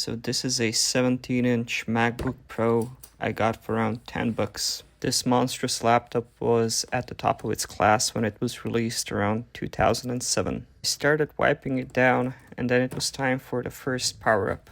So this is a 17-inch MacBook Pro I got for around 10 bucks. This monstrous laptop was at the top of its class when it was released around 2007. I started wiping it down, and then it was time for the first power up.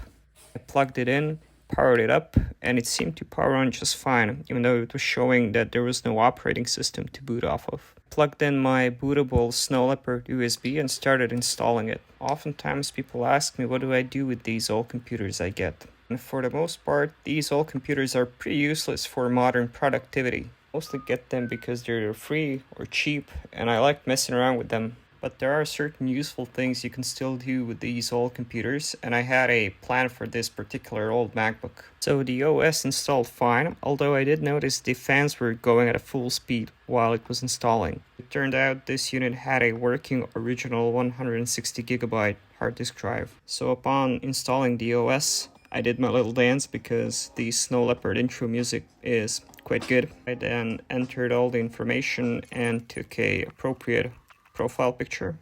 I plugged it in, powered it up, and it seemed to power on just fine, even though it was showing that there was no operating system to boot off of. Plugged in my bootable Snow Leopard USB and started installing it. Oftentimes people ask me, what do I do with these old computers I get? And for the most part, these old computers are pretty useless for modern productivity. Mostly get them because they're free or cheap, and I like messing around with them. But there are certain useful things you can still do with these old computers, and I had a plan for this particular old MacBook. So the OS installed fine, although I did notice the fans were going at a full speed while it was installing. It turned out this unit had a working original 160GB hard disk drive. So upon installing the OS, I did my little dance because the Snow Leopard intro music is quite good. I then entered all the information and took a appropriate profile picture.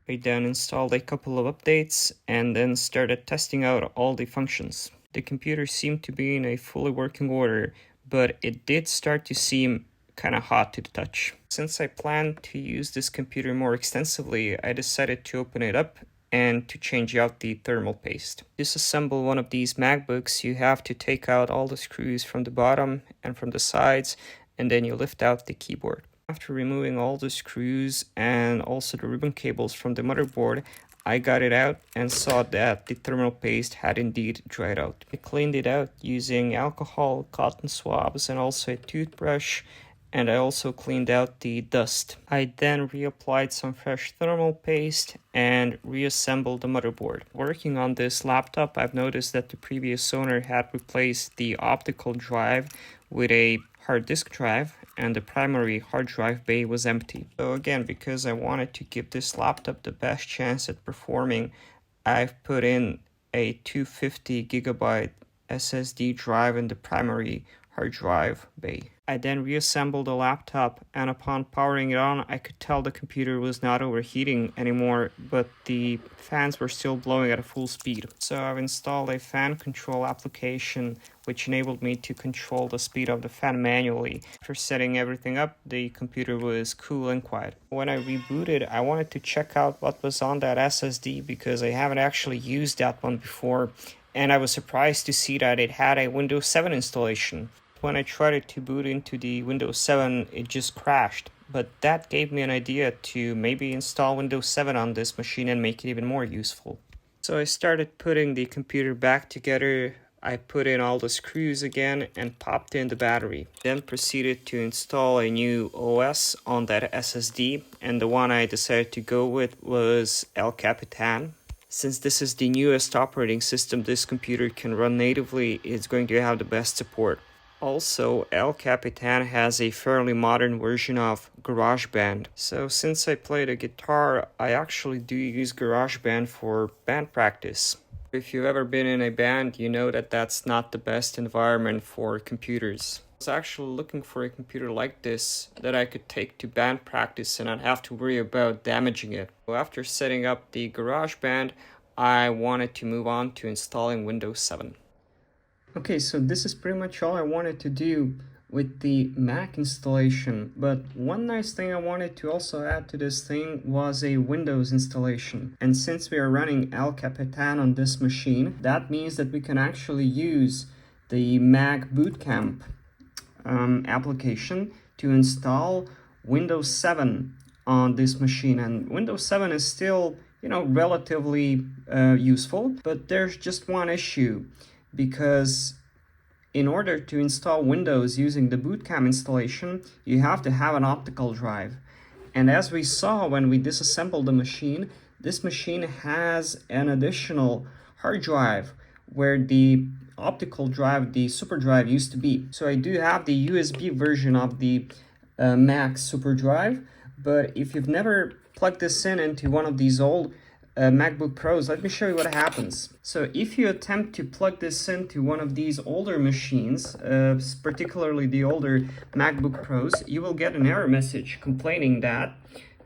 I then installed a couple of updates and then started testing out all the functions. The computer seemed to be in a fully working order, but it did start to seem kind of hot to the touch. Since I planned to use this computer more extensively, I decided to open it up and to change out the thermal paste. To disassemble one of these MacBooks, you have to take out all the screws from the bottom and from the sides, and then you lift out the keyboard. After removing all the screws and also the ribbon cables from the motherboard, I got it out and saw that the thermal paste had indeed dried out. I cleaned it out using alcohol, cotton swabs, and also a toothbrush, and I also cleaned out the dust. I then reapplied some fresh thermal paste and reassembled the motherboard. Working on this laptop, I've noticed that the previous owner had replaced the optical drive with a hard disk drive, and the primary hard drive bay was empty. So again, because I wanted to give this laptop the best chance at performing, I've put in a 250GB SSD drive in the primary hard drive bay. I then reassembled the laptop, and upon powering it on, I could tell the computer was not overheating anymore, but the fans were still blowing at a full speed. So I've installed a fan control application which enabled me to control the speed of the fan manually. After setting everything up, the computer was cool and quiet. When I rebooted, I wanted to check out what was on that SSD because I haven't actually used that one before, and I was surprised to see that it had a Windows 7 installation. When I tried to boot into the Windows 7, it just crashed. But that gave me an idea to maybe install Windows 7 on this machine and make it even more useful. So I started putting the computer back together. I put in all the screws again and popped in the battery. Then proceeded to install a new OS on that SSD, and the one I decided to go with was El Capitan. Since this is the newest operating system this computer can run natively, it's going to have the best support. Also, El Capitan has a fairly modern version of GarageBand. So since I play the guitar, I actually do use GarageBand for band practice. If you've ever been in a band, you know that that's not the best environment for computers. I was actually looking for a computer like this that I could take to band practice and not have to worry about damaging it. So after setting up the GarageBand, I wanted to move on to installing Windows 7. Okay, so this is pretty much all I wanted to do with the Mac installation, but one nice thing I wanted to also add to this thing was a Windows installation. And since we are running El Capitan on this machine, that means that we can actually use the Mac Boot Camp application to install Windows 7 on this machine. And Windows 7 is still, relatively useful, but there's just one issue. Because in order to install Windows using the Boot Camp installation, you have to have an optical drive. And as we saw when we disassembled the machine, this machine has an additional hard drive where the optical drive, the super drive, used to be. So I do have the USB version of the Mac super drive, but if you've never plugged this in into one of these old MacBook Pros, let me show you what happens. So if you attempt to plug this into one of these older machines, particularly the older MacBook Pros, you will get an error message complaining that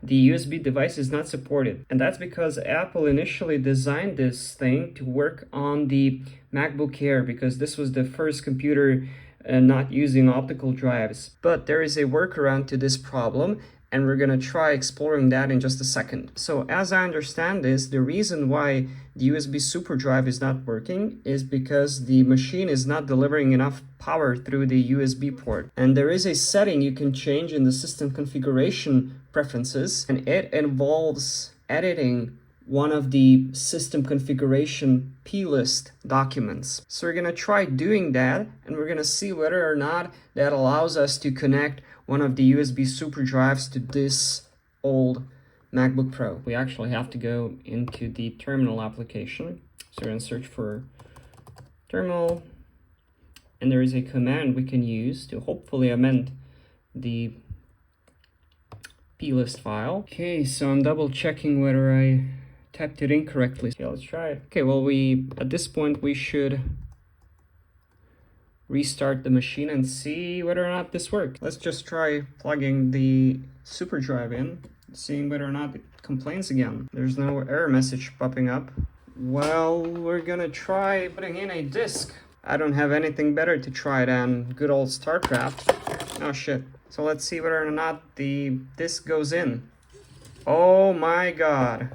the USB device is not supported. And that's because Apple initially designed this thing to work on the MacBook Air, because this was the first computer not using optical drives. But there is a workaround to this problem, and we're gonna try exploring that in just a second. So as I understand this, the reason why the USB SuperDrive is not working is because the machine is not delivering enough power through the USB port. And there is a setting you can change in the system configuration preferences, and it involves editing one of the system configuration plist documents. So we're gonna try doing that, and we're gonna see whether or not that allows us to connect one of the USB super drives to this old MacBook Pro. We actually have to go into the terminal application. So we're gonna search for terminal, and there is a command we can use to hopefully amend the plist file. Okay, so I'm double checking whether I typed it incorrectly. Okay, let's try it. Okay, well, at this point we should restart the machine and see whether or not this works. Let's just try plugging the super drive in, seeing whether or not it complains again. There's no error message popping up. Well, we're gonna try putting in a disk. I don't have anything better to try than good old StarCraft. Oh shit. So let's see whether or not the disk goes in. Oh my god.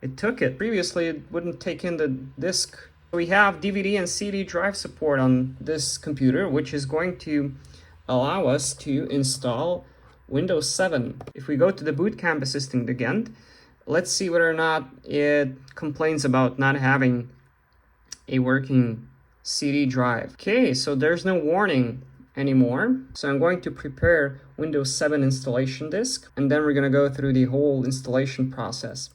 It took it. Previously it wouldn't take in the disk. We have DVD and CD drive support on this computer, which is going to allow us to install Windows 7. If we go to the Boot Camp Assistant again, let's see whether or not it complains about not having a working CD drive. Okay, so there's no warning anymore. So I'm going to prepare Windows 7 installation disk, and then we're going to go through the whole installation process.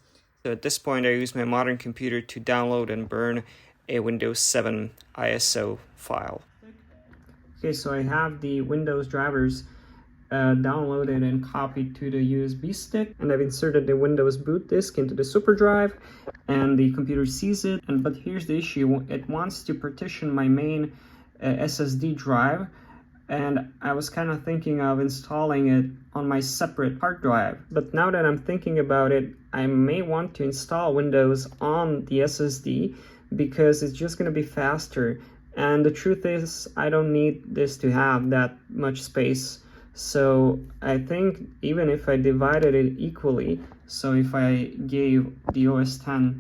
So at this point, I use my modern computer to download and burn a Windows 7 ISO file. Okay, so I have the Windows drivers downloaded and copied to the USB stick, and I've inserted the Windows boot disk into the super drive, and the computer sees it. But here's the issue: it wants to partition my main SSD drive, and I was kind of thinking of installing it on my separate hard drive. But now that I'm thinking about it, I may want to install Windows on the SSD, because it's just going to be faster. And the truth is, I don't need this to have that much space. So I think even if I divided it equally, so if I gave the OS X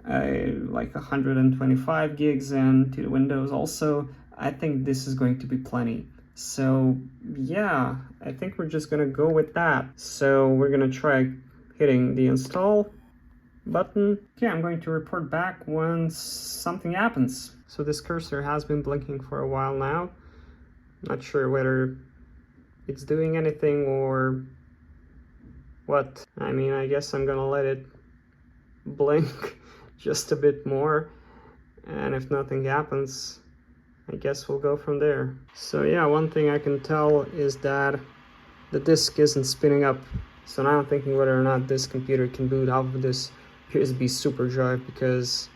like 125 gigs and to the Windows also, I think this is going to be plenty. So yeah, I think we're just going to go with that. So we're going to try hitting the install button. Okay, I'm going to report back once something happens. So this cursor has been blinking for a while now. Not sure whether it's doing anything or what. I mean, I guess I'm gonna let it blink just a bit more, and if nothing happens, I guess we'll go from there. So yeah, one thing I can tell is that the disk isn't spinning up. So now I'm thinking whether or not this computer can boot off of this USB super drive, because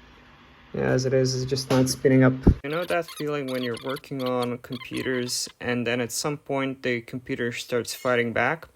yeah, as it is, it's just not spinning up. I know that feeling when you're working on computers and then at some point the computer starts fighting back.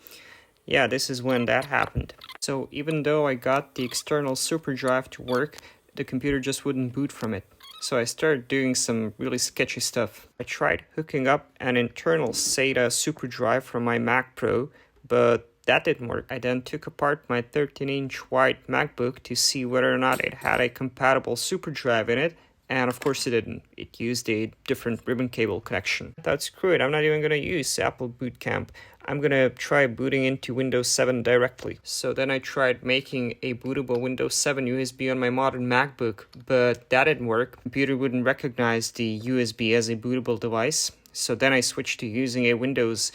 Yeah, this is when that happened. So even though I got the external super drive to work, the computer just wouldn't boot from it. So I started doing some really sketchy stuff. I tried hooking up an internal SATA super drive from my Mac Pro, but that didn't work. I then took apart my 13-inch white MacBook to see whether or not it had a compatible super drive in it, and of course it didn't. It used a different ribbon cable connection. I thought, screw it, I'm not even going to use Apple Boot Camp. I'm going to try booting into Windows 7 directly. So then I tried making a bootable Windows 7 USB on my modern MacBook, but that didn't work. The computer wouldn't recognize the USB as a bootable device. So then I switched to using a Windows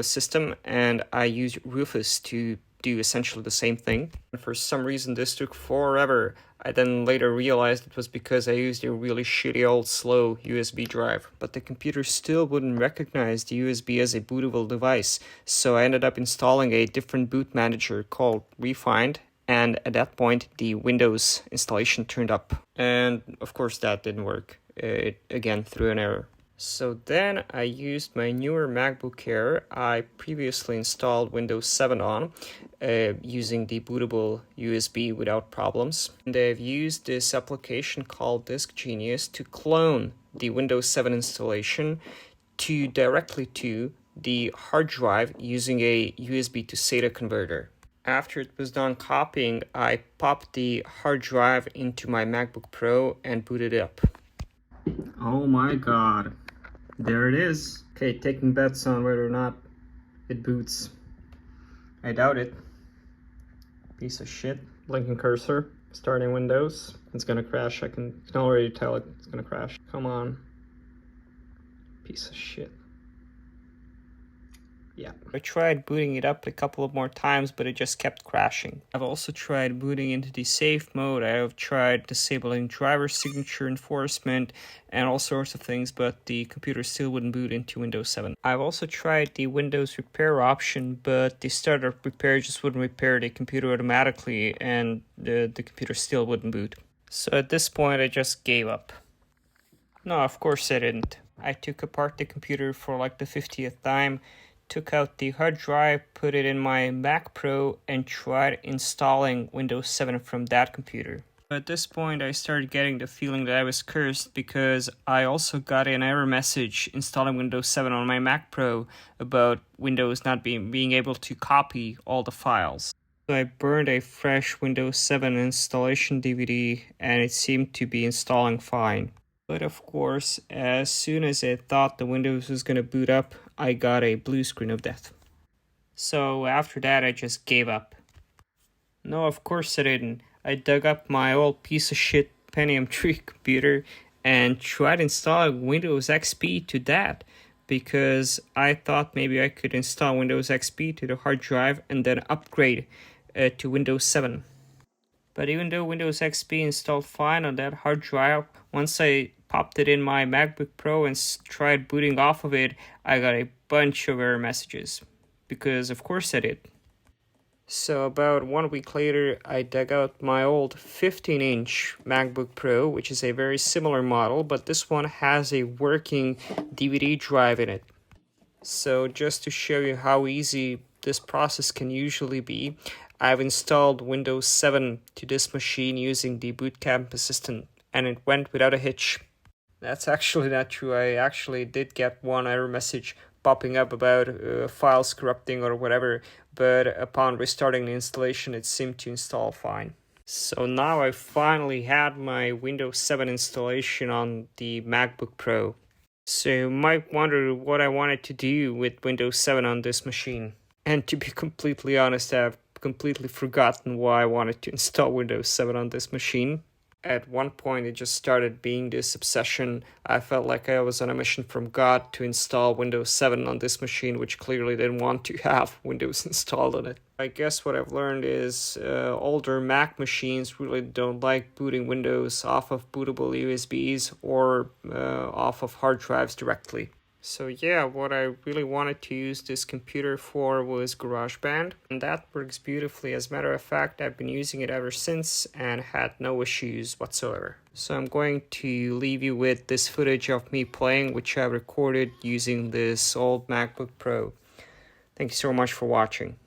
system, and I used Rufus to do essentially the same thing. And for some reason this took forever. I then later realized it was because I used a really shitty old slow USB drive. But the computer still wouldn't recognize the USB as a bootable device, so I ended up installing a different boot manager called Refined, and at that point the Windows installation turned up. And of course that didn't work. It again threw an error. So then I used my newer MacBook Air I previously installed Windows 7 on using the bootable USB without problems. And I've used this application called Disk Genius to clone the Windows 7 installation directly to the hard drive using a USB to SATA converter. After it was done copying, I popped the hard drive into my MacBook Pro and booted it up. Oh my god. There it is. Okay, taking bets on whether or not it boots. I doubt it. Piece of shit. Blinking cursor. Starting Windows. It's gonna crash. I can already tell it's gonna crash. Come on. Piece of shit. Yeah. I tried booting it up a couple of more times, but it just kept crashing. I've also tried booting into the safe mode. I've tried disabling driver signature enforcement and all sorts of things, but the computer still wouldn't boot into Windows 7. I've also tried the Windows repair option, but the startup repair just wouldn't repair the computer automatically, and the computer still wouldn't boot. So at this point, I just gave up. No, of course I didn't. I took apart the computer for like the 50th time, took out the hard drive, put it in my Mac Pro, and tried installing Windows 7 from that computer. At this point, I started getting the feeling that I was cursed because I also got an error message installing Windows 7 on my Mac Pro about Windows not being able to copy all the files. So I burned a fresh Windows 7 installation DVD and it seemed to be installing fine. But of course, as soon as I thought the Windows was going to boot up, I got a blue screen of death. So after that, I just gave up. No, of course I didn't. I dug up my old piece of shit Pentium 3 computer and tried installing Windows XP to that because I thought maybe I could install Windows XP to the hard drive and then upgrade to Windows 7. But even though Windows XP installed fine on that hard drive, once I popped it in my MacBook Pro and tried booting off of it, I got a bunch of error messages. Because of course I did. So about 1 week later, I dug out my old 15-inch MacBook Pro, which is a very similar model, but this one has a working DVD drive in it. So just to show you how easy this process can usually be, I've installed Windows 7 to this machine using the Boot Camp Assistant, and it went without a hitch. That's actually not true. I actually did get one error message popping up about files corrupting or whatever, but upon restarting the installation, it seemed to install fine. So now I finally had my Windows 7 installation on the MacBook Pro. So you might wonder what I wanted to do with Windows 7 on this machine. And to be completely honest, I've completely forgotten why I wanted to install Windows 7 on this machine. At one point, it just started being this obsession. I felt like I was on a mission from God to install Windows 7 on this machine, which clearly didn't want to have Windows installed on it. I guess what I've learned is older Mac machines really don't like booting Windows off of bootable USBs or off of hard drives directly. So yeah, what I really wanted to use this computer for was GarageBand, and that works beautifully. As a matter of fact, I've been using it ever since and had no issues whatsoever. So I'm going to leave you with this footage of me playing, which I recorded using this old MacBook Pro. Thank you so much for watching.